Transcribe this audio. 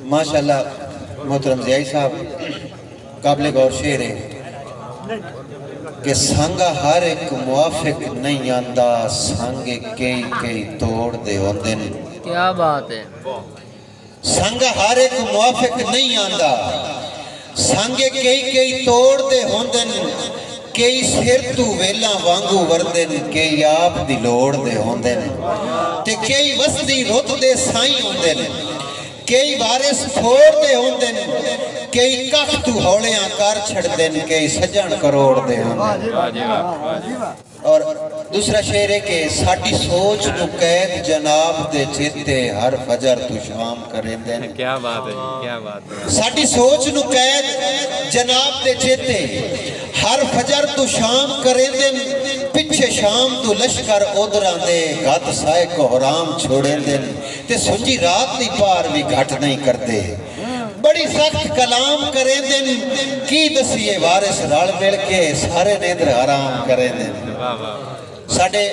माशाल्लाह मोहतरम ज़ियाई साहब काबिल गौर शेर है कि संग हर एक मुआफिक नहीं आंदा, संग कई कई तोड़ दे होंदे ने। क्या बात है। संग हर एक मुआफिक नहीं आंदा, संग कई कई तोड़ दे होंदे ने। कई सिर तू वेला वांगू वरदे ने, कई आप दी लोड़ दे होंदे ने। ते कई वसदी रुत दे साई होंदे ने, कई वारिस फोड़ दे होंदे ने, कई कख तू हौलियां कर छड़दे ने, कई सजन करोड़ दे होंदे। और दूसरा शेर है कि साडी सोच नू कैद जनाब दे चेते हर फजर तू शाम करेंदे ने। क्या बात है, क्या बात है। साडी सोच नू कैद जनाब दे चेते हर फजर तू शाम करेंदे ने। पिछे शाम तू लश्कर उधरां दे गत साए को हराम छोड़ेंदे ने। ते सुंजी रात दी पार भी घट नहीं करते, बड़ी सख्त कलाम करेंदे ने। की दसीए वारिस रल मिल के सारे नेंद्र हराम करेंदे ने। साडे